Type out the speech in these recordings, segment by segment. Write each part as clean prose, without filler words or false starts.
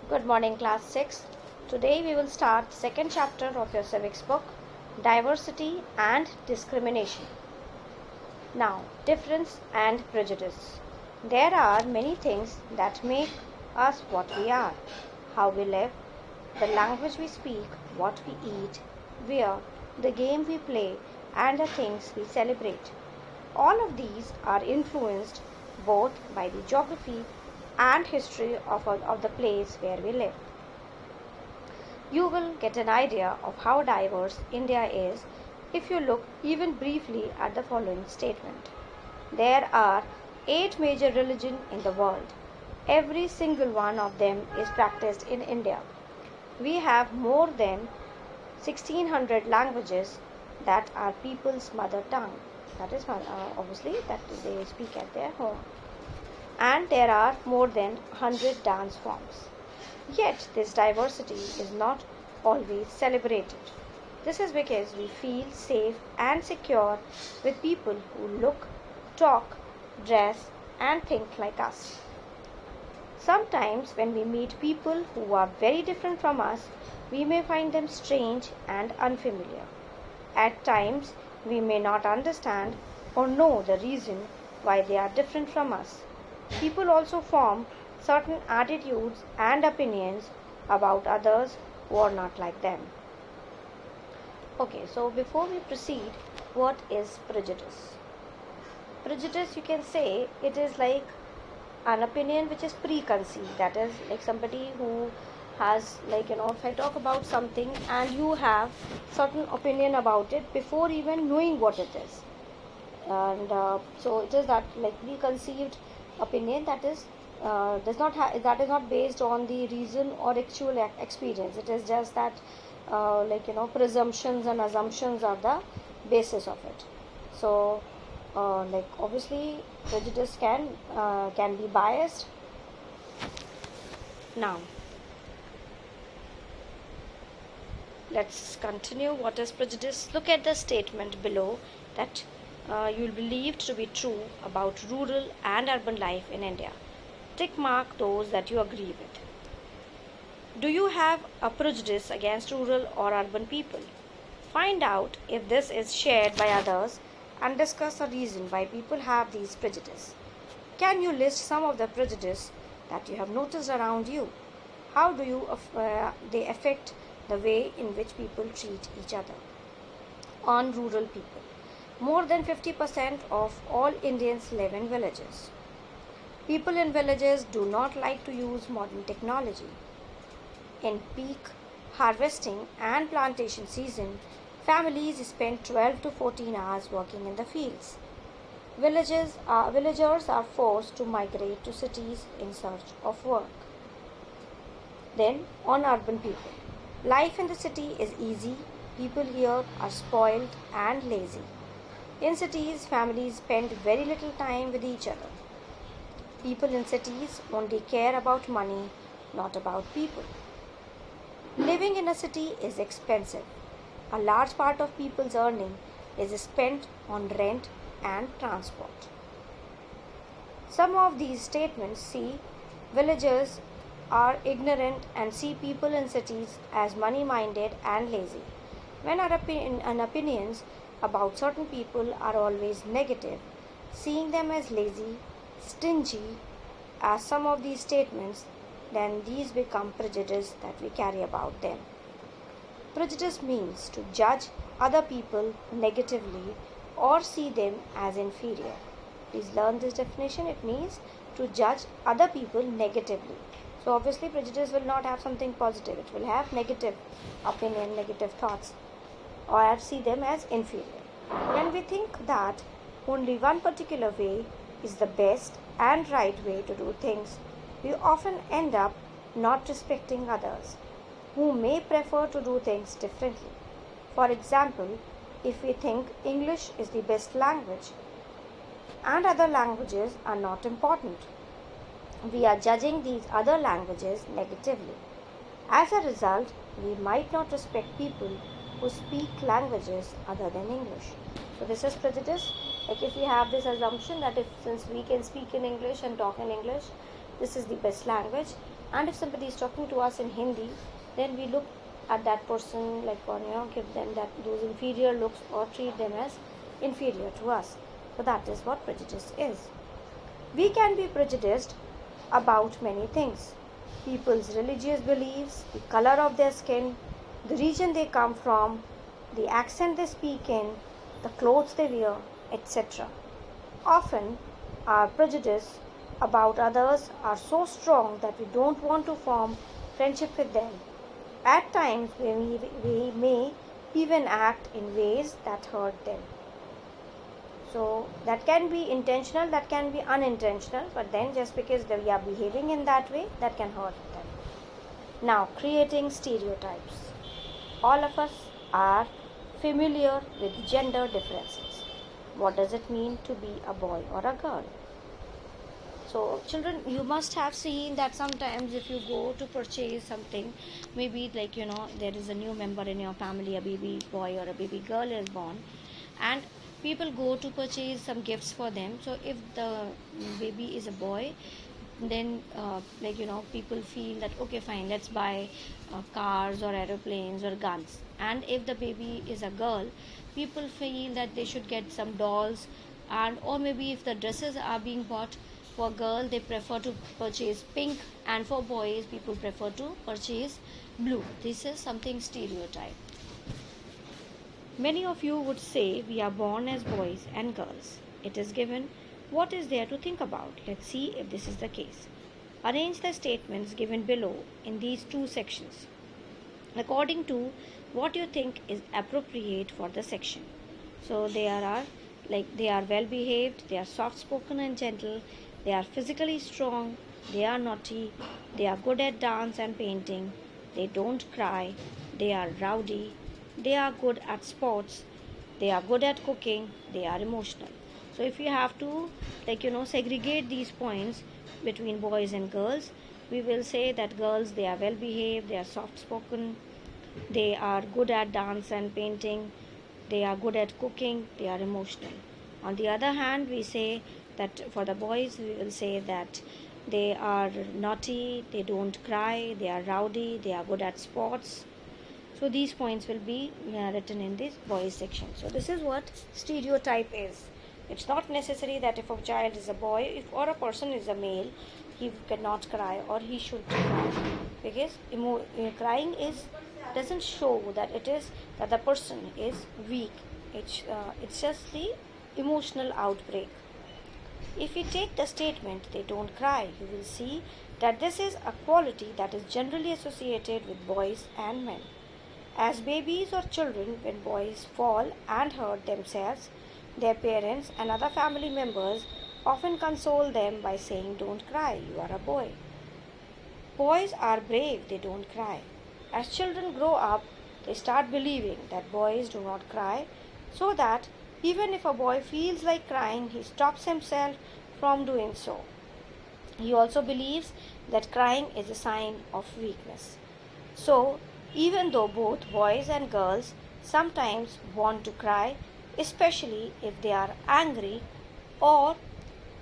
Good morning, class 6. Today we will start the second chapter of your civics book, Diversity and Discrimination. Now, difference and prejudice. There are many things that make us what we are: how we live, the language we speak, what we eat, wear, the game we play, and the things we celebrate. All of these are influenced both by the geography and history of the place where we live. You will get an idea of how diverse India is if you look even briefly at the following statement. There are 8 major religions in the world. Every single one of them is practiced in India. We have more than 1600 languages that are people's mother tongue. That is obviously that they speak at their home. And there are more than 100 dance forms. Yet this diversity is not always celebrated. This is because we feel safe and secure with people who look, talk, dress, and think like us. Sometimes when we meet people who are very different from us, we may find them strange and unfamiliar. At times, we may not understand or know the reason why they are different from us. People also form certain attitudes and opinions about others who are not like them. Okay, so before we proceed, what is prejudice? Prejudice, you can say, it is like an opinion which is preconceived. That is like somebody who has, if I talk about something and you have certain opinion about it before even knowing what it is. And so it is that like preconceived opinion that is that is not based on the reason or actual experience. It is just that presumptions and assumptions are the basis of it. So obviously prejudice can be biased. Now let's continue. What is prejudice? Look at the statement below that you will believe to be true about rural and urban life in India. Tick mark those that you agree with. Do you have a prejudice against rural or urban people? Find out if this is shared by others and discuss a reason why people have these prejudices. Can you list some of the prejudice that you have noticed around you? How do they affect the way in which people treat each other? On rural people. More than 50% of all Indians live in villages. People in villages do not like to use modern technology. In peak harvesting and plantation season, families spend 12 to 14 hours working in the fields. Villagers are forced to migrate to cities in search of work. Then, on urban people. Life in the city is easy. People here are spoiled and lazy. In cities, families spend very little time with each other. People in cities only care about money, not about people. Living in a city is expensive. A large part of people's earning is spent on rent and transport. Some of these statements see villagers are ignorant and see people in cities as money-minded and lazy. When our opinions about certain people are always negative, seeing them as lazy, stingy, as some of these statements, then these become prejudice that we carry about them. Prejudice means to judge other people negatively or see them as inferior. Please learn this definition. It means to judge other people negatively. So obviously prejudice will not have something positive. It will have negative opinion, negative thoughts, or see them as inferior. When we think that only one particular way is the best and right way to do things, we often end up not respecting others who may prefer to do things differently. For example, if we think English is the best language and other languages are not important, we are judging these other languages negatively. As a result, we might not respect people who speak languages other than English. So this is prejudice. Like if we have this assumption that since we can speak in English and talk in English, this is the best language, And if somebody is talking to us in Hindi, then we look at that person like, or give them that those inferior looks or treat them as inferior to us. So that is what prejudice is. We can be prejudiced about many things: people's religious beliefs, the color of their skin, the region they come from, the accent they speak in, the clothes they wear, etc. Often, our prejudice about others are so strong that we don't want to form friendship with them. At times, we may even act in ways that hurt them. So that can be intentional, that can be unintentional, but then just because we are behaving in that way, that can hurt them. Now, creating stereotypes. All of us are familiar with gender differences. What does it mean to be a boy or a girl? So children, you must have seen that sometimes if you go to purchase something, maybe like there is a new member in your family, a baby boy or a baby girl is born, and people go to purchase some gifts for them. So if the baby is a boy, then people feel that okay, fine, let's buy cars or aeroplanes or guns. And if the baby is a girl, people feel that they should get some dolls, and or maybe if the dresses are being bought for girl, they prefer to purchase pink, and for boys people prefer to purchase blue. This is something stereotype. Many of you would say we are born as boys and girls. It is given. What is there to think about? Let's see if this is the case. Arrange the statements given below in these two sections according to what you think is appropriate for the section. So they are well behaved, they are soft spoken and gentle, they are physically strong, they are naughty, they are good at dance and painting, they don't cry, they are rowdy, they are good at sports, they are good at cooking, they are emotional. So if you have to segregate these points between boys and girls, we will say that girls, they are well behaved, they are soft spoken, they are good at dance and painting, they are good at cooking, they are emotional. On the other hand, we say that for the boys, we will say that they are naughty, they don't cry, they are rowdy, they are good at sports. So these points will be written in this boys section. So this is what stereotype is. It's not necessary that if a child is a boy, or a person is a male, he cannot cry or he should cry, because crying doesn't show that it is that the person is weak. It's just the emotional outbreak. If we take the statement they don't cry, you will see that this is a quality that is generally associated with boys and men. As babies or children, when boys fall and hurt themselves, their parents and other family members often console them by saying, "Don't cry, you are a boy." Boys are brave, they don't cry. As children grow up, they start believing that boys do not cry, so that even if a boy feels like crying, he stops himself from doing so. He also believes that crying is a sign of weakness. So, even though both boys and girls sometimes want to cry, especially if they are angry or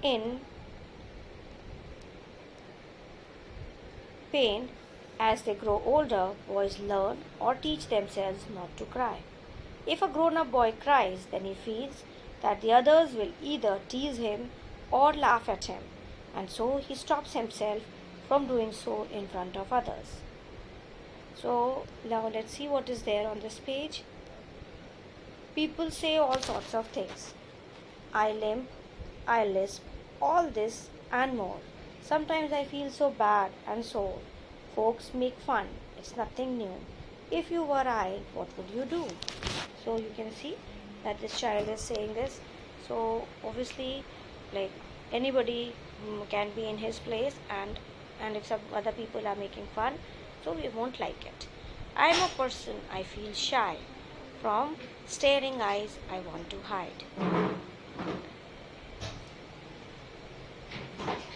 in pain, as they grow older, boys learn or teach themselves not to cry. If a grown up boy cries, then he feels that the others will either tease him or laugh at him, and so he stops himself from doing so in front of others. So now let's see what is there on this page. People say all sorts of things. I limp, I lisp, all this and more. Sometimes I feel so bad and sore. Folks make fun. It's nothing new. If you were I, what would you do? So you can see that this child is saying this. So obviously, like anybody can be in his place, and if some other people are making fun, so we won't like it. I am a person, I feel shy. From staring eyes, I want to hide.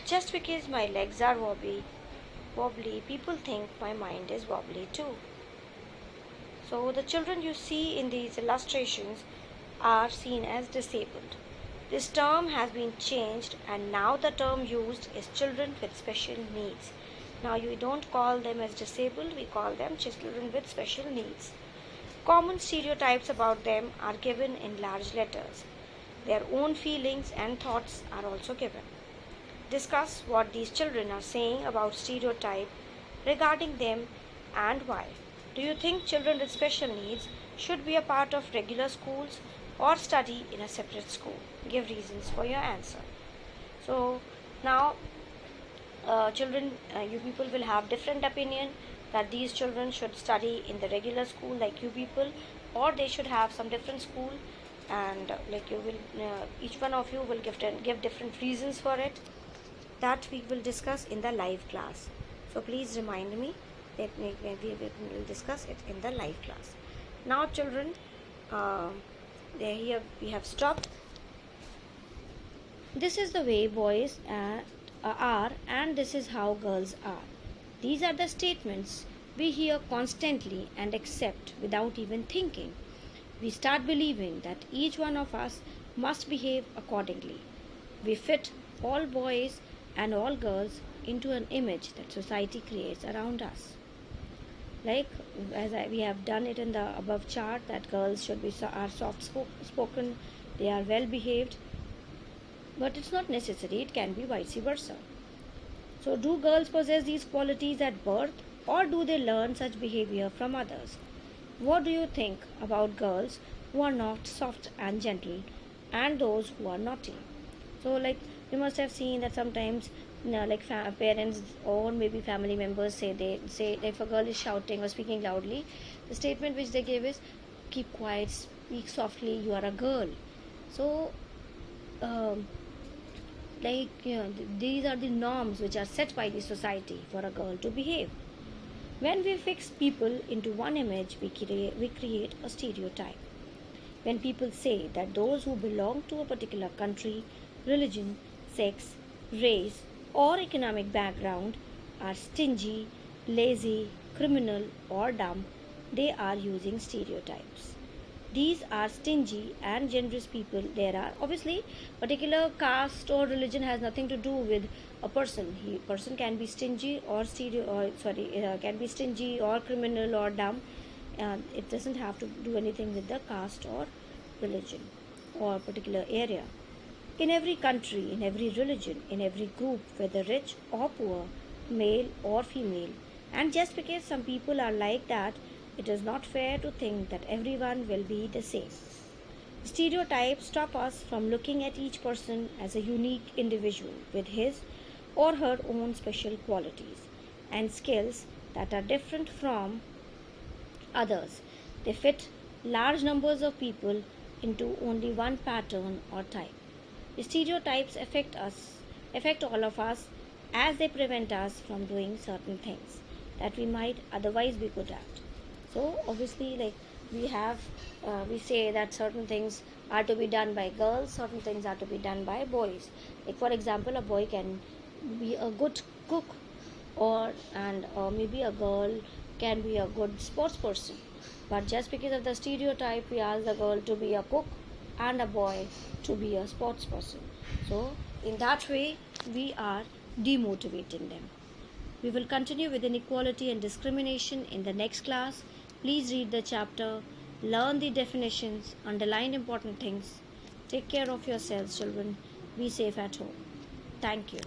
Just because my legs are wobbly, people think my mind is wobbly too. So the children you see in these illustrations are seen as disabled. This term has been changed, and now the term used is children with special needs. Now you don't call them as disabled, we call them children with special needs. Common stereotypes about them are given in large letters. Their own feelings and thoughts are also given. Discuss what these children are saying about stereotype regarding them and why. Do you think children with special needs should be a part of regular schools or study in a separate school? Give reasons for your answer. So now you people will have different opinion that these children should study in the regular school like you people, or they should have some different school, and like you will each one of you will give different reasons for it, that we will discuss in the live class. So please remind me that we will discuss it in the live class. Now children, uh, here we have stopped. This is the way boys are, and this is how girls are. These are the statements we hear constantly and accept without even thinking. We start believing that each one of us must behave accordingly. We fit all boys and all girls into an image that society creates around us. Like we have done it in the above chart, that girls should be are soft spoken, they are well behaved, but it's not necessary, it can be vice versa. So do girls possess these qualities at birth, or do they learn such behavior from others? What do you think about girls who are not soft and gentle and those who are naughty? So like you must have seen that sometimes parents or maybe family members say if a girl is shouting or speaking loudly, the statement which they give is, keep quiet, speak softly, you are a girl. So um, these are the norms which are set by the society for a girl to behave. When we fix people into one image, we create a stereotype. When people say that those who belong to a particular country, religion, sex, race, or economic background are stingy, lazy, criminal, or dumb, they are using stereotypes. These are stingy and generous people. There are obviously particular caste or religion has nothing to do with a person. Person can be stingy or can be stingy or criminal or dumb. It doesn't have to do anything with the caste or religion or particular area. In every country, in every religion, in every group, whether rich or poor, male or female, and just because some people are like that, it is not fair to think that everyone will be the same. Stereotypes stop us from looking at each person as a unique individual with his or her own special qualities and skills that are different from others. They fit large numbers of people into only one pattern or type. Stereotypes affect all of us, as they prevent us from doing certain things that we might otherwise be good at. So obviously, like we say that certain things are to be done by girls, certain things are to be done by boys. Like for example, a boy can be a good cook, or maybe a girl can be a good sports person. But just because of the stereotype, we ask the girl to be a cook and a boy to be a sports person. So in that way, we are demotivating them. We will continue with inequality and discrimination in the next class. Please read the chapter, learn the definitions, underline important things. Take care of yourselves, children. Be safe at home. Thank you.